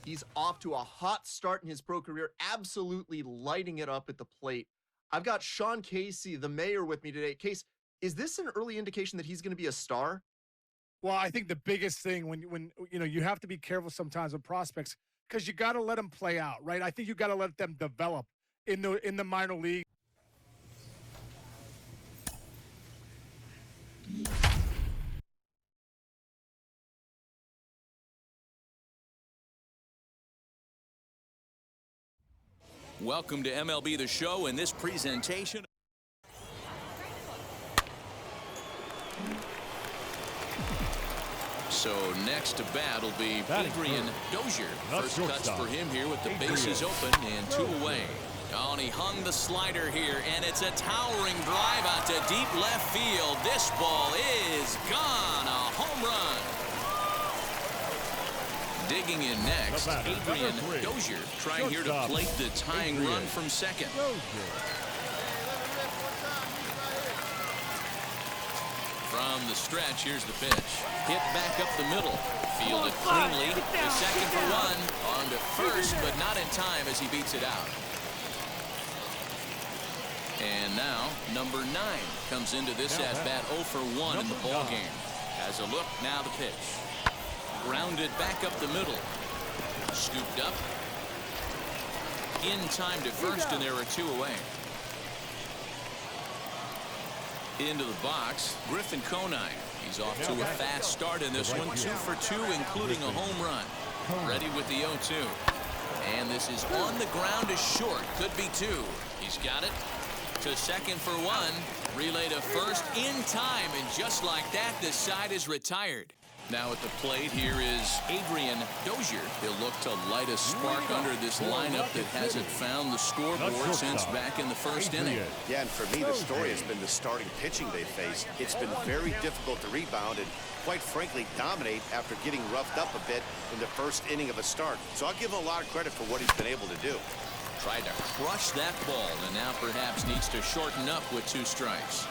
He's off to a hot start in his pro career, absolutely lighting it up at the plate. I've got Sean Casey, the mayor, with me today. Case, is this an early indication that he's going to be a star? Well, I think the biggest thing when you have to be careful sometimes with prospects because you got to let them play out, right? I think you got to let them develop in the minor league. Welcome to MLB The Show in this presentation. So next to bat will be Adrian Dozier. First cuts for him here with the bases open and 2 away. Oh, and he hung the slider here, and it's a towering drive out to deep left field. This ball is gone. A home run. Digging in next, Adrian Dozier trying here to plate the tying run from second. From the stretch, here's the pitch. Hit back up the middle. Fielded cleanly. The second for 1. On to first, but not in time as he beats it out. And now, number 9 comes into this at-bat 0 for 1 in the ballgame. Has a look, now the pitch. Grounded back up the middle. Scooped up. In time to first, and there are 2 away. Into the box, Griffin Conine. He's off to a fast start in this one. 2 for 2, including a home run. Ready with the 0-2. And this is on the ground to short. Could be 2. He's got it. To second for 1. Relay to first in time. And just like that, the side is retired. Now at the plate, here is Adrian Dozier. He'll look to light a spark under this lineup that hasn't found the scoreboard since back in the first inning. Yeah, and for me, the story has been the starting pitching they faced. It's been very difficult to rebound and, quite frankly, dominate after getting roughed up a bit in the first inning of a start. So I'll give him a lot of credit for what he's been able to do. Tried to crush that ball, and now perhaps needs to shorten up with 2 strikes.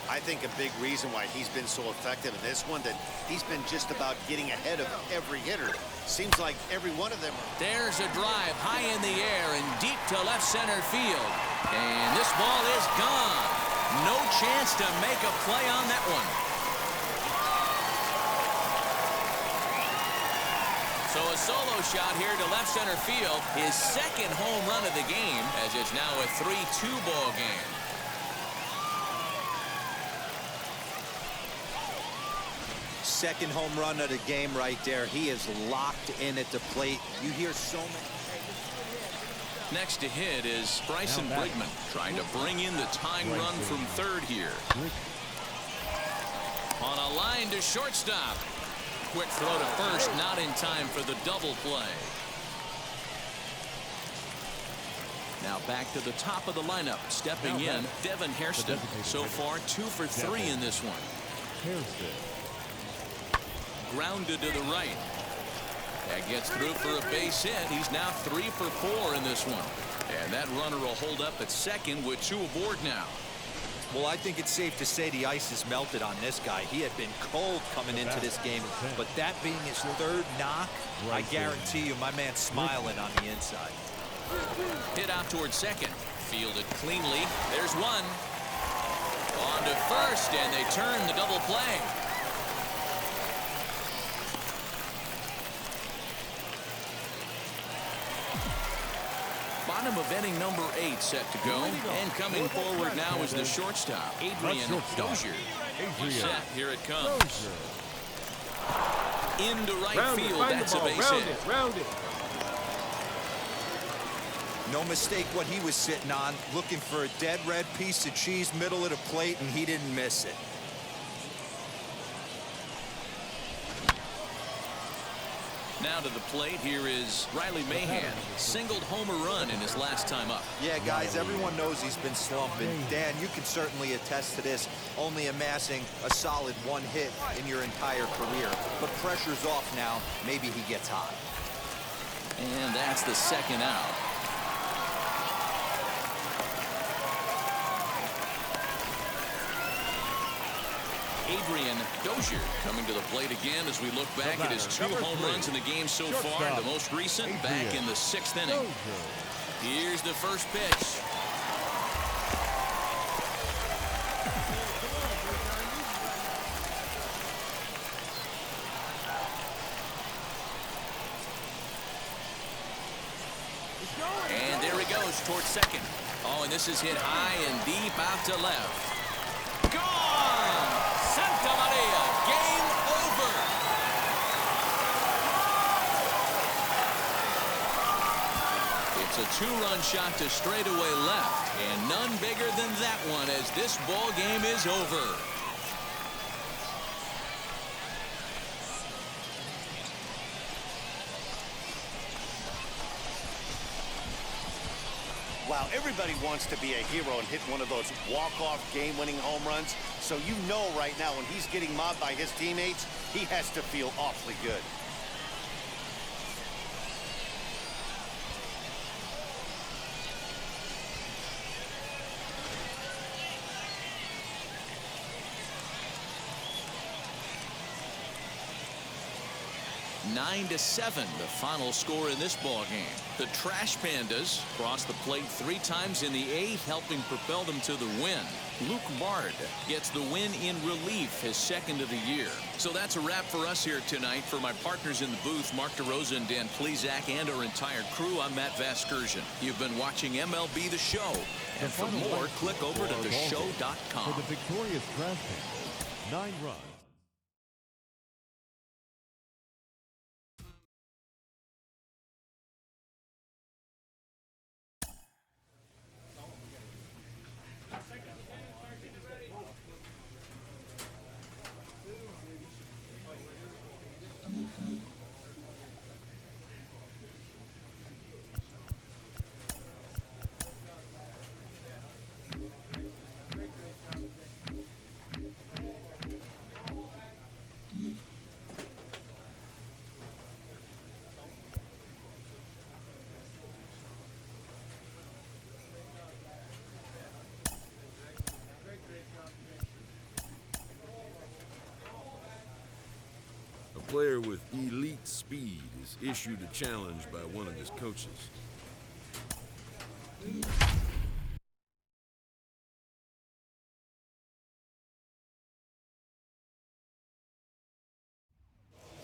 I think a big reason why he's been so effective in this one, that he's been just about getting ahead of every hitter. Seems like every one of them. There's a drive high in the air and deep to left center field. And this ball is gone. No chance to make a play on that one. So a solo shot here to left center field. His second home run of the game, as it's now a 3-2 ball game. Second home run of the game right there. He is locked in at the plate. You hear so many. Next to hit is Bryson Brigman, trying to bring in the tying run from third here. On a line to shortstop. Quick throw to first, not in time for the double play. Now back to the top of the lineup. Stepping in, Devin Hairston. So far, 2 for 3 in this one. Grounded to the right. That gets through for a base hit. He's now 3 for 4 in this one. And that runner will hold up at second with 2 aboard now. Well, I think it's safe to say the ice has melted on this guy. He had been cold coming into this game, but that being his 3rd knock, I guarantee you my man's smiling on the inside. Hit out towards second. Fielded cleanly. There's 1. On to first, and they turn the double play. Bottom of inning number 8 set to go. And coming forward now is the shortstop, Adrian Dozier. Set, here it comes. Into right field, that's a base hit. No mistake what he was sitting on, looking for a dead red piece of cheese middle of the plate, and he didn't miss it. Now to the plate, here is Riley Mahan. Singled homer run in his last time up. Yeah, guys, everyone knows he's been slumping. Dan, you can certainly attest to this, only amassing a solid 1 hit in your entire career. But pressure's off now. Maybe he gets hot. And that's the second out. Adrian Dozier coming to the plate again as we look back at his 2 home runs in the game so far. The most recent back in the 6th inning. Here's the first pitch. And there he goes towards second. Oh, and this is hit high and deep out to left. Gone! Santa Maria, game over. It's a 2-run shot to straightaway left, and none bigger than that one as this ball game is over. Wow, everybody wants to be a hero and hit one of those walk-off game-winning home runs. So you know right now when he's getting mobbed by his teammates, he has to feel awfully good. Nine to 7, the final score in this ball game. The Trash Pandas crossed the plate 3 times in the 8th, helping propel them to the win. Luke Bard gets the win in relief, his 2nd of the year. So that's a wrap for us here tonight. For my partners in the booth, Mark DeRosa and Dan Plesac, and our entire crew, I'm Matt Vasgersian. You've been watching MLB The Show. And for more, click over to theshow.com. For the victorious Trash Pandas, 9 runs. A player with elite speed is issued a challenge by one of his coaches.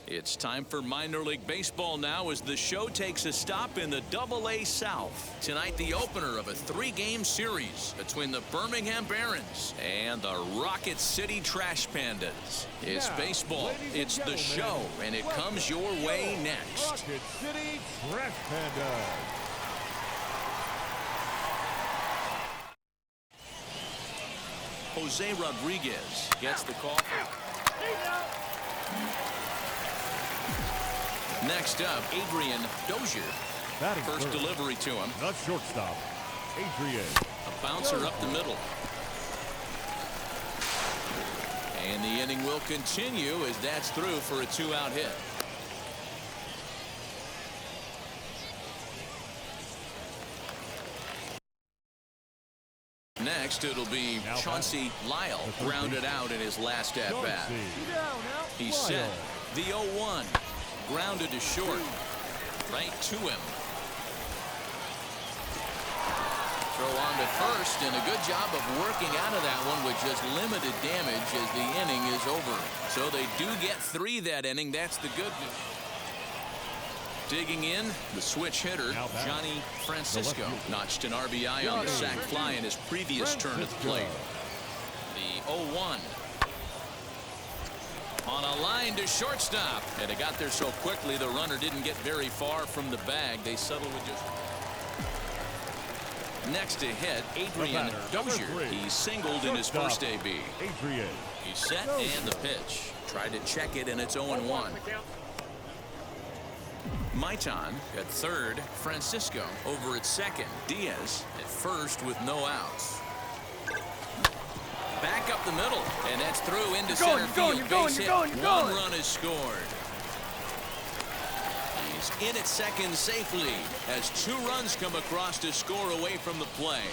It's time for minor league baseball now as the show takes a stop in the Double-A South. Tonight, the opener of a 3-game series between the Birmingham Barons and the Rocket City Trash Pandas. It's baseball, it's the show, and it comes your way next. Rocket City Trash Pandas. Jose Rodriguez gets the call. Next up, Adrian Dozier. First delivery to him. The shortstop, Adrian. A bouncer up the middle. And the inning will continue as that's through for a 2-out hit. Next, it'll be Chauncey Lyle, grounded out in his last at-bat. He's set. The 0-1. Grounded to short. Right to him. Throw on to first, and a good job of working out of that one with just limited damage as the inning is over. So they do get 3 that inning. That's the good news. Digging in, the switch hitter, Johnny Francisco, notched an RBI on the sac fly in his previous turn at the plate. The 0-1. On a line to shortstop. And it got there so quickly the runner didn't get very far from the bag. They settled with just... Next to hit, Adrian Dozier. He singled in his first AB. Adrian. He's set and the pitch. Tried to check it and it's 0-1. Maitan at third. Francisco over at second. Diaz at first with no outs. Back up the middle, and that's through into center field. Base hit. One run is scored. He's in at second safely as 2 runs come across to score away from the play.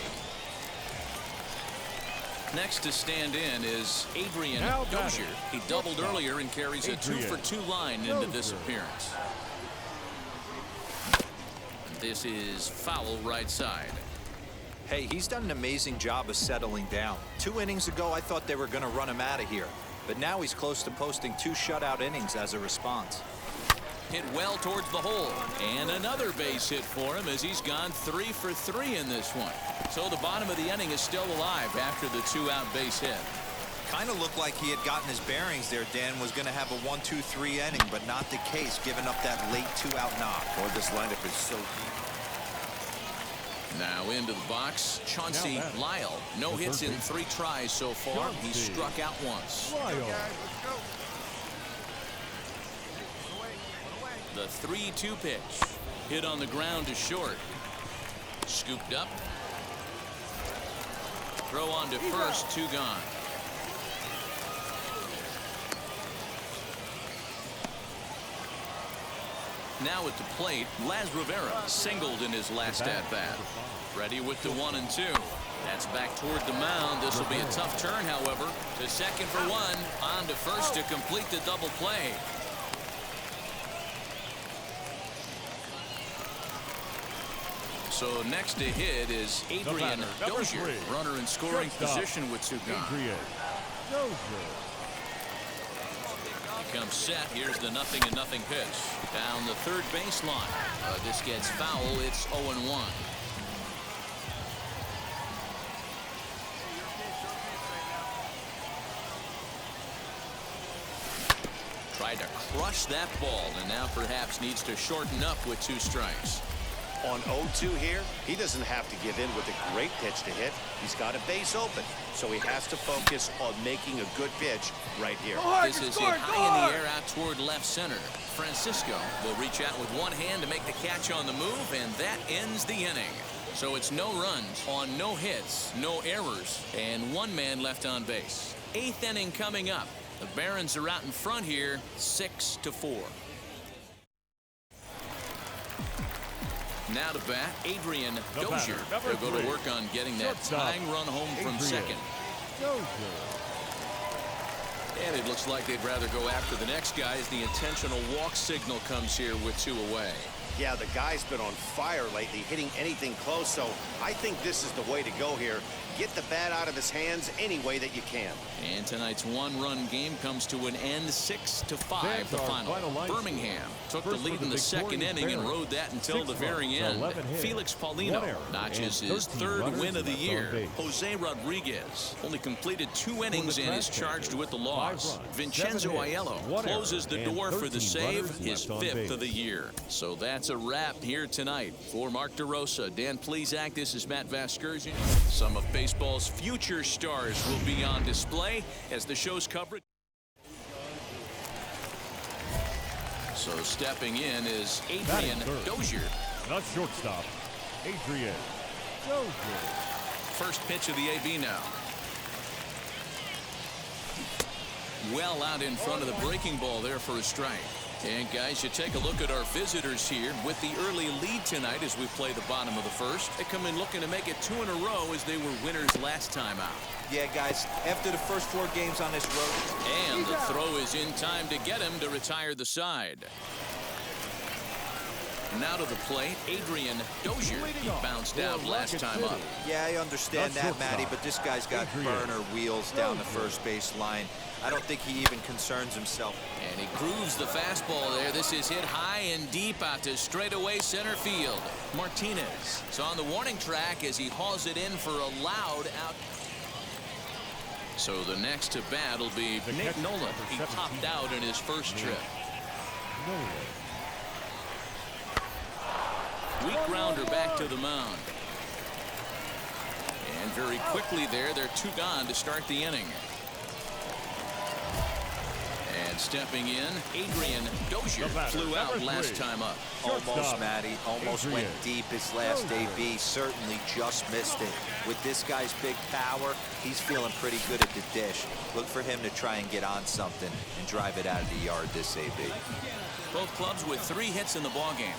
Next to stand in is Adrian Now batting. Dozier. He doubled Shortstop. earlier and carries a Adrian 2-for-2 line into this Dozier. appearance. This is foul right side. Hey, he's done an amazing job of settling down. 2 innings ago, I thought they were going to run him out of here. But now he's close to posting 2 shutout innings as a response. Hit well towards the hole. And another base hit for him as he's gone 3 for 3 in this one. So the bottom of the inning is still alive after the 2-out base hit. Kind of looked like he had gotten his bearings there. Dan was going to have a 1-2-3 inning, but not the case, giving up that late 2-out knock. Boy, this lineup is so deep. Now into the box, Chauncey Now batting. Lyle. No The hits third in base. 3 tries so far. He Chauncey. struck out once. Lyle. The 3-2 pitch. Hit on the ground to short. Scooped up. Throw on to first, 2 gone. Now at the plate, Laz Rivera singled in his last at-bat. Ready with the 1 and 2. That's back toward the mound. This will be a tough turn, however. To second for 1. On to first to complete the double play. So next to hit is Adrian batter, number Dozier. 3. Runner in scoring Shortstop, position with 2 gone. Adrian Dozier. He comes set. Here's the 0-0 pitch. Down the third baseline. This gets foul. It's 0-1. Tried to crush that ball and now perhaps needs to shorten up with 2 strikes. On 0-2 here, he doesn't have to give in with a great pitch to hit. He's got a base open, so he has to focus on making a good pitch right here. This is hit high in the air out toward left center. Francisco will reach out with 1 hand to make the catch on the move, and that ends the inning. So it's no runs on no hits, no errors, and 1 man left on base. 8th inning coming up. The Barons are out in front here, 6-4. Now to bat, Adrian The Dozier. batter, number They'll go to 3. work on getting that Shortstop, tying run home from Adrian second. Dozier. And it looks like they'd rather go after the next guy as the intentional walk signal comes here with 2 away. Yeah, the guy's been on fire lately, hitting anything close, so I think this is the way to go here. Get the bat out of his hands any way that you can. And tonight's 1-run game comes to an end, 6-5 That's the our final. final line Birmingham took the First lead for in the the second victorious inning and Barons. rode that until 6 the very runs, end. 11 hits, Felix 1 Paulino error, notches and his 13 3rd runners win of the left on year. base. Jose Rodriguez only completed 2 innings the and is Trash charged Panthers, with the 5 loss. runs, Vincenzo 7 hits, Aiello 1 closes the error, and door for the 13 save, runners his left on 5th base. of the year. So that's a wrap here tonight. For Mark DeRosa, Dan Plesac, this is Matt Vasgersian. Some of baseball's future stars will be on display as the show's coverage. So stepping in is Adrian Batting third. Dozier. The shortstop, Adrian Dozier. First pitch of the AB now. Well out in front of the breaking ball there for a strike. And guys, you take a look at our visitors here with the early lead tonight as we play the bottom of the first. They come in looking to make it 2 in a row as they were winners last time out. Yeah, guys, after the first 4 games on this road. And the throw is in time to get him to retire the side. Now to the plate, Adrian Dozier. He bounced out last time up. Yeah, I understand That's that, Matty, shortstop. but this guy's got Adrian burner wheels down the first base line. I don't think he even concerns himself. And he grooves the fastball there. This is hit high and deep out to straightaway center field. Martinez is on the warning track as he hauls it in for a loud out. So the next to bat will be The Nick catcher, Nolan. number He 17. popped out in his first trip. Nolan. Weak grounder back to the mound. And very quickly there, they're 2 gone to start the inning. And stepping in, Adrian Dozier The batter, flew out number last 3. time up. Almost, Shortstop, Matty. Almost Adrian went deep his last Dozier. AB. Certainly just missed it. With this guy's big power, he's feeling pretty good at the dish. Look for him to try and get on something and drive it out of the yard this AB. Both clubs with 3 hits in the ballgame.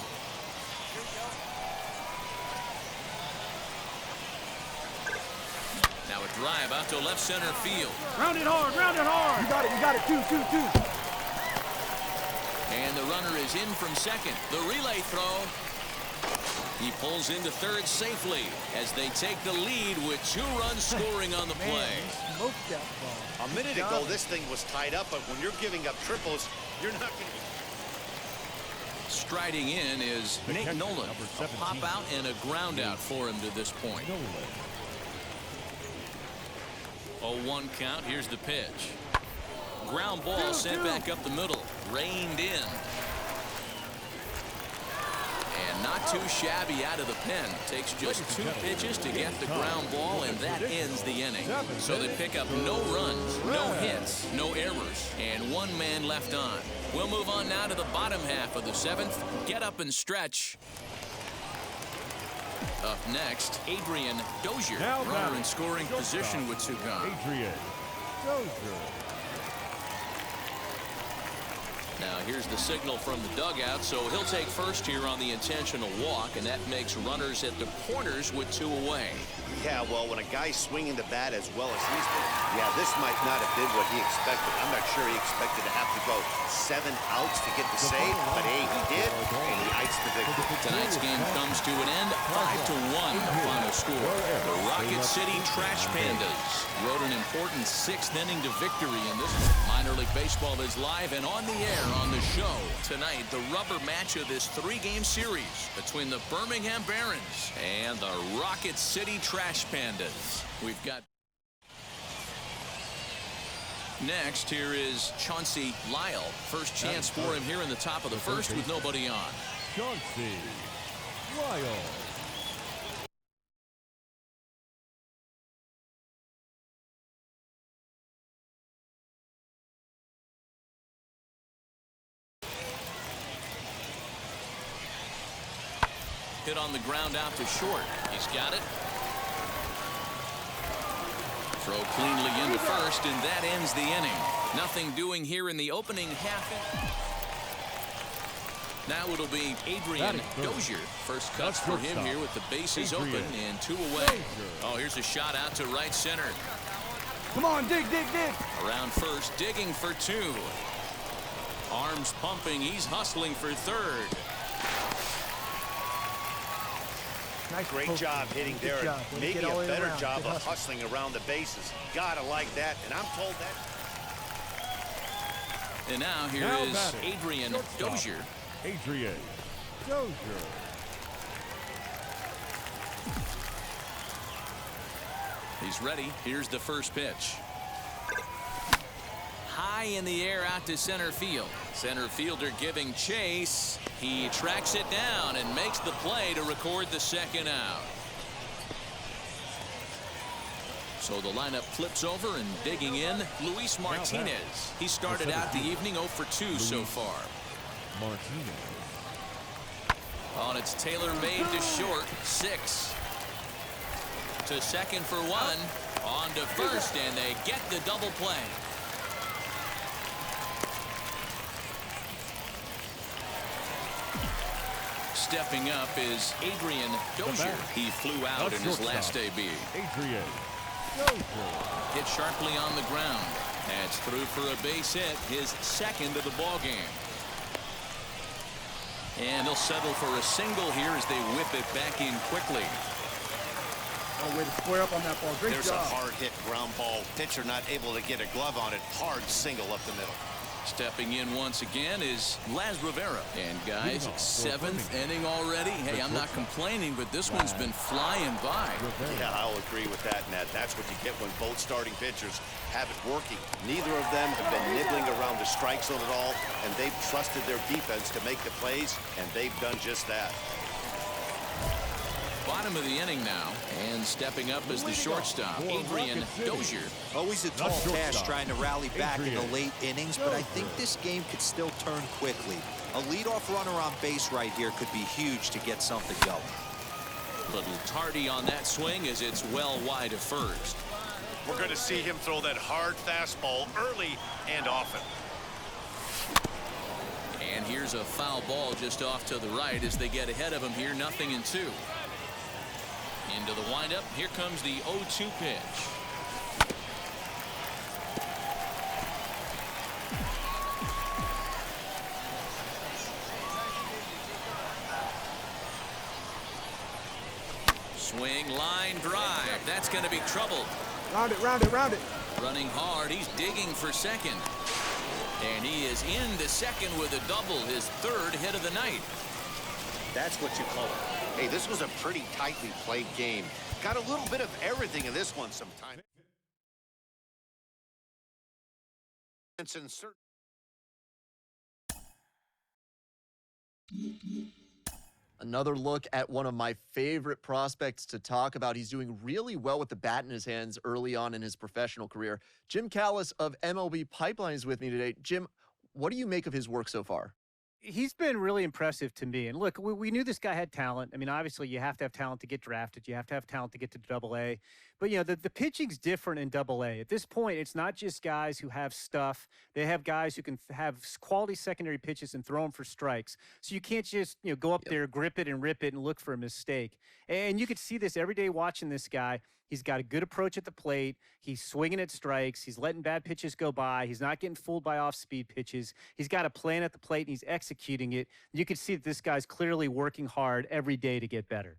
Now a drive out to left center field. Round it hard, round it hard. You got it. Two. And the runner is in from second. The relay throw. He pulls into third safely as they take the lead with 2 runs scoring on the play. Smoked that ball. A minute ago, this thing was tied up, but when you're giving up triples, you're not going to. Striding in is Nate Nolan. A pop out and a ground out for him to this point. 0-1 count. Here's the pitch. Ground ball sent back up the middle. Reined in. And not too shabby out of the pen. Takes just 2 pitches to get the ground ball, and that ends the inning. So they pick up no runs, no hits, no errors, and 1 man left on. We'll move on now to the bottom half of the 7th. Get up and stretch. Up next, Adrian Dozier. Runner in scoring position with 2 gone. Adrian Dozier. Now here's the signal from the dugout, so he'll take first here on the intentional walk, and that makes runners at the corners with 2 away. Yeah, well, when a guy's swinging the bat as well as he's been, yeah, this might not have been what he expected. I'm not sure he expected to have to go 7 outs to get the save, but hey, he did, and he iced the victory. Tonight's game comes to an end, 5-1 the final score. The Rocket City Trash Pandas rode an important 6th inning to victory in this one. Minor League Baseball is live and on the air on the show. Tonight, the rubber match of this 3-game series between the Birmingham Barons and the Rocket City Trash Pandas. We've got next, here is Chauncey Lyle. First chance for him here in the top of the 1st with nobody on. Chauncey Lyle. Hit on the ground out to short. He's got it. Throw cleanly into first, and that ends the inning. Nothing doing here in the opening half. Now it'll be Adrian Dozier. First cuts for him here with the bases open and 2 away. Oh, here's a shot out to right center. Come on, dig. Around first, digging for 2. Arms pumping. He's hustling for third. Nice Great job hitting there. Maybe a better job of hustling around the bases. Gotta like that, and I'm told that. And now here is Adrian Dozier. Adrian Dozier. He's ready. Here's the first pitch. High in the air out to center field. Center fielder giving chase. He tracks it down and makes the play to record the 2nd out. So the lineup flips over, and digging in, Luis Martinez. He started out the evening 0 for 2 so far. Martinez. On it's Taylor made to short. 6. To second for 1. On to first, and they get the double play. Stepping up is Adrian Dozier. He flew out in his last AB. Adrian Dozier. Hit sharply on the ground. That's through for a base hit, his 2nd of the ball game. And they'll settle for a single here as they whip it back in quickly. Oh, way to square up on that ball. Great There's job. a hard hit ground ball. Pitcher not able to get a glove on it. Hard single up the middle. Stepping in once again is Laz Rivera. And guys, 7th inning already. Hey, I'm not complaining, but this one's been flying by. Yeah, I'll agree with that, Nat. That's what you get when both starting pitchers have it working. Neither of them have been nibbling around the strike zone at all, and they've trusted their defense to make the plays, and they've done just that. Bottom of the inning now, and stepping up as the shortstop, Adrian Dozier. Always a tall task trying to rally back in the late innings, but I think this game could still turn quickly. A leadoff runner on base right here could be huge to get something going. Little tardy on that swing as it's well wide of first. We're going to see him throw that hard fastball early and often. And here's a foul ball just off to the right as they get ahead of him here, 0-2. Into the windup. Here comes the 0-2 pitch. Swing, line drive. That's going to be trouble. Round it, round it, round it. Running hard. He's digging for second. And he is into second with a double, his third hit of the night. That's what you call it. Hey, this was a pretty tightly played game. Got a little bit of everything in this one sometimes. Another look at one of my favorite prospects to talk about. He's doing really well with the bat in his hands early on in his professional career. Jim Callis of MLB Pipeline is with me today. Jim, what do you make of his work so far? He's been really impressive to me. And look, we knew this guy had talent. I mean, obviously, you have to have talent to get drafted. You have to have talent to get to Double-A. But, you know, the pitching's different in Double-A. At this point, it's not just guys who have stuff. They have guys who can have quality secondary pitches and throw them for strikes. So you can't just, you know, go up there, grip it and rip it and look for a mistake. And you could see this every day watching this guy. He's got a good approach at the plate. He's swinging at strikes. He's letting bad pitches go by. He's not getting fooled by off-speed pitches. He's got a plan at the plate, and he's executing it. You can see that this guy's clearly working hard every day to get better.